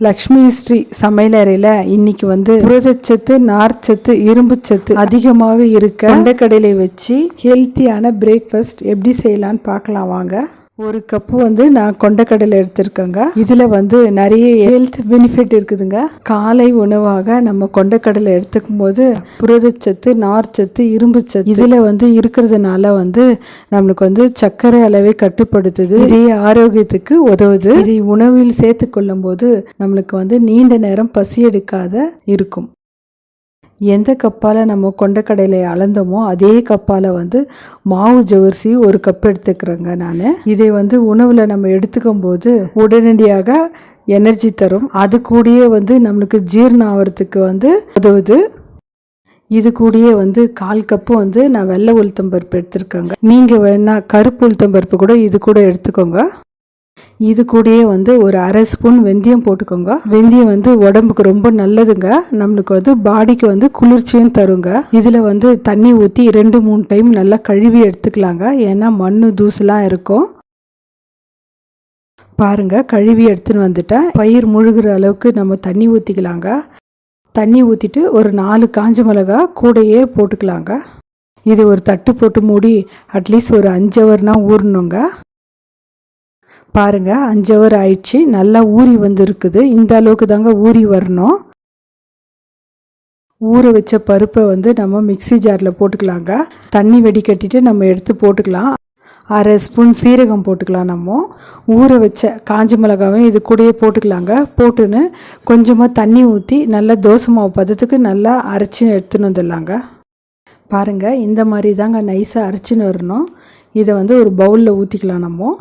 லக்ஷ்மி ஸ்ரீ சமையலறையில் இன்னைக்கு வந்து புரதச்சத்து, நார்ச்சத்து, இரும்புச்சத்து அதிகமாக இருக்க கொண்டைக்கடலை வச்சு ஹெல்த்தியான பிரேக்ஃபாஸ்ட் எப்படி செய்யலான்னு பார்க்கலாம் வாங்க. ஒரு கப்பு வந்து நான் கொண்டைக்கடலை எடுத்திருக்கேங்க. இதில் வந்து நிறைய ஹெல்த் பெனிஃபிட் இருக்குதுங்க. காலை உணவாக நம்ம கொண்டைக்கடலை எடுத்துக்கும் போது புரதச்சத்து, நார்ச்சத்து, இரும்புச்சத்து இதில் வந்து இருக்கிறதுனால வந்து நம்மளுக்கு வந்து சர்க்கரை அளவை கட்டுப்படுத்துது. இதே ஆரோக்கியத்துக்கு உதவுது. இதை உணவில் சேர்த்து கொள்ளும் போது நம்மளுக்கு வந்து நீண்ட நேரம் பசி எடுக்காத இருக்கும். எந்த கப்பால் நம்ம கொண்டைக்கடலை அளந்தோமோ அதே கப்பால் வந்து மாவு ஜவரிசி ஒரு கப் எடுத்துக்கிறேங்க நான். இதை வந்து உணவில் நம்ம எடுத்துக்கும் போது உடனடியாக எனர்ஜி தரும். அது கூடயே வந்து நம்மளுக்கு ஜீரணம் ஆகிறதுக்கு வந்து உதவுது. இது கூடயே வந்து 1/4 கப்பு வந்து நான் வெள்ளை உளுத்தம்பருப்பு எடுத்துருக்கேங்க. நீங்கள் வேணா கருப்பு உளுத்தம்பருப்பு கூட இது கூட எடுத்துக்கோங்க. இது கூடயே வந்து ஒரு 1/2 ஸ்பூன் வெந்தயம் போட்டுக்கோங்க. வெந்தயம் வந்து உடம்புக்கு ரொம்ப நல்லதுங்க. நம்மளுக்கு வந்து பாடிக்கு வந்து குளிர்ச்சியும் தருங்க. இதில் வந்து தண்ணி ஊற்றி 2-3 டைம் நல்லா கழுவி எடுத்துக்கலாங்க. ஏன்னா மண்ணு தூசுலாம் இருக்கும். பாருங்க, கழுவி எடுத்துன்னு வந்துட்டேன். பயிர் முழுகிற அளவுக்கு நம்ம தண்ணி ஊற்றிக்கலாங்க. தண்ணி ஊற்றிட்டு ஒரு 4 காஞ்ச மிளகா கூடையே போட்டுக்கலாங்க. இது ஒரு தட்டு போட்டு மூடி அட்லீஸ்ட் ஒரு 5 ஹவர்னா ஊறணுங்க. பாருங்க, 5 ஹவர் ஆயிடுச்சு. நல்லா ஊறி வந்துருக்குது. இந்த அளவுக்கு தாங்க ஊறி வரணும். ஊற வச்ச பருப்பை வந்து நம்ம மிக்சி ஜாரில் போட்டுக்கலாங்க. தண்ணி வெடிக்கட்டிட்டு நம்ம எடுத்து போட்டுக்கலாம். 1/2 ஸ்பூன் சீரகம் போட்டுக்கலாம். நம்ம ஊற வச்ச காஞ்ச மிளகாவும் இது கூடயே போட்டுக்கலாங்க. போட்டுன்னு கொஞ்சமாக தண்ணி ஊற்றி நல்லா தோசை மாவு பதத்துக்கு நல்லா அரைச்சி எடுத்துன்னு வந்துடலாங்க. பாருங்கள், இந்த மாதிரி தாங்க நைஸாக அரைச்சின்னு வரணும். இதை வந்து ஒரு பவுலில் ஊற்றிக்கலாம். நம்ம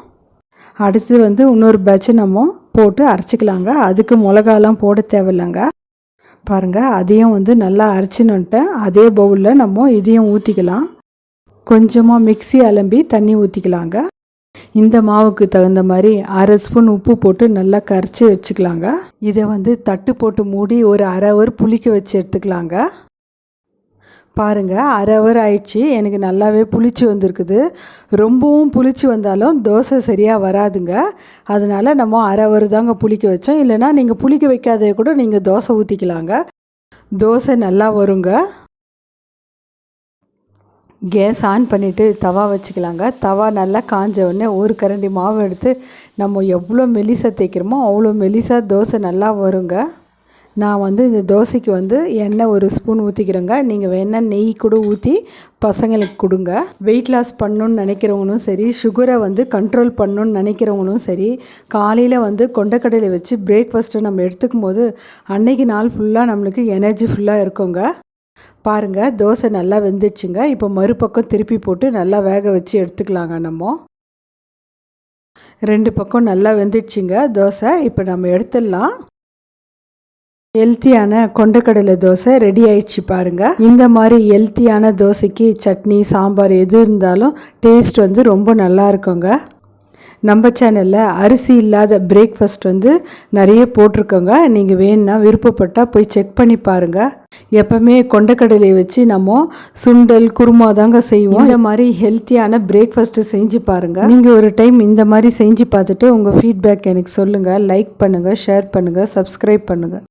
அடுத்து வந்து இன்னொரு பேட்சை நம்ம போட்டு அரைச்சிக்கலாங்க. அதுக்கு மிளகாலாம் போட தேவையில்லைங்க. பாருங்கள், அதையும் வந்து நல்லா அரைச்சின்னு வந்துட்டேன். அதே பவுலில் நம்ம இதையும் ஊற்றிக்கலாம். கொஞ்சமாக மிக்ஸி அலம்பி தண்ணி ஊற்றிக்கலாங்க. இந்த மாவுக்கு தகுந்த மாதிரி 1/2 ஸ்பூன் உப்பு போட்டு நல்லா கரைச்சி வச்சுக்கலாங்க. இதை வந்து தட்டு போட்டு மூடி ஒரு 1/2 ஹவர் புளிக்க வச்சு எடுத்துக்கலாங்க. பாருங்கள், 1/2 ஹவர் ஆயிடுச்சு. எனக்கு நல்லாவே புளிச்சு வந்திருக்குது. ரொம்பவும் புளிச்சு வந்தாலும் தோசை சரியாக வராதுங்க. அதனால் நம்ம 1/2 ஹவர் தாங்க புளிக்க வச்சோம். இல்லைனா நீங்கள் புளிக்க வைக்காதே கூட நீங்கள் தோசை ஊற்றிக்கலாங்க. தோசை நல்லா வருங்க. கேஸ் ஆன் பண்ணிவிட்டு தவா வச்சுக்கலாங்க. தவா நல்லா காஞ்ச உடனே ஒரு கரண்டி மாவு எடுத்து நம்ம எவ்வளோ மெலிசா தேய்க்கிறோமோ அவ்வளோ மெலிசா தோசை நல்லா வருங்க. நான் வந்து இந்த தோசைக்கு வந்து எண்ணெய் 1 ஸ்பூன் ஊற்றிக்கிறேங்க. நீங்கள் வேணால் நெய் கூட ஊற்றி பசங்களுக்கு கொடுங்க. வெயிட் லாஸ் பண்ணணுன்னு நினைக்கிறவங்களும் சரி, சுகரை வந்து கண்ட்ரோல் பண்ணணுன்னு நினைக்கிறவங்களும் சரி, காலையில் வந்து கொண்டைக்கடலை வச்சு பிரேக்ஃபாஸ்ட்டை நம்ம எடுத்துக்கும் போது அன்னைக்கு நாள் ஃபுல்லாக நம்மளுக்கு எனர்ஜி ஃபுல்லாக இருக்குங்க. பாருங்கள், தோசை நல்லா வெந்துடுச்சுங்க. இப்போ மறுபக்கம் திருப்பி போட்டு நல்லா வேக வச்சு எடுத்துக்கலாங்க. நம்ம 2 பக்கம் நல்லா வெந்துடுச்சுங்க தோசை. இப்போ நம்ம எடுத்துடலாம். ஹெல்த்தியான கொண்டைக்கடலை தோசை ரெடி ஆயிடுச்சு பாருங்கள். இந்த மாதிரி ஹெல்த்தியான தோசைக்கு சட்னி, சாம்பார் எது இருந்தாலும் டேஸ்ட் வந்து ரொம்ப நல்லா இருக்குங்க. நம்ம சேனலில் அரிசி இல்லாத பிரேக்ஃபாஸ்ட் வந்து நிறைய போட்டிருக்கோங்க. நீங்கள் வேணும்னா விருப்பப்பட்டால் போய் செக் பண்ணி பாருங்கள். எப்போவுமே கொண்டைக்கடலை வச்சு நம்ம சுண்டல், குருமா தாங்க செய்வோம். இந்த மாதிரி ஹெல்த்தியான பிரேக்ஃபாஸ்ட்டு செஞ்சு பாருங்கள். நீங்கள் ஒரு டைம் இந்த மாதிரி செஞ்சு பார்த்துட்டு உங்கள் ஃபீட்பேக் எனக்கு சொல்லுங்கள். லைக் பண்ணுங்கள், ஷேர் பண்ணுங்கள், சப்ஸ்கிரைப் பண்ணுங்கள்.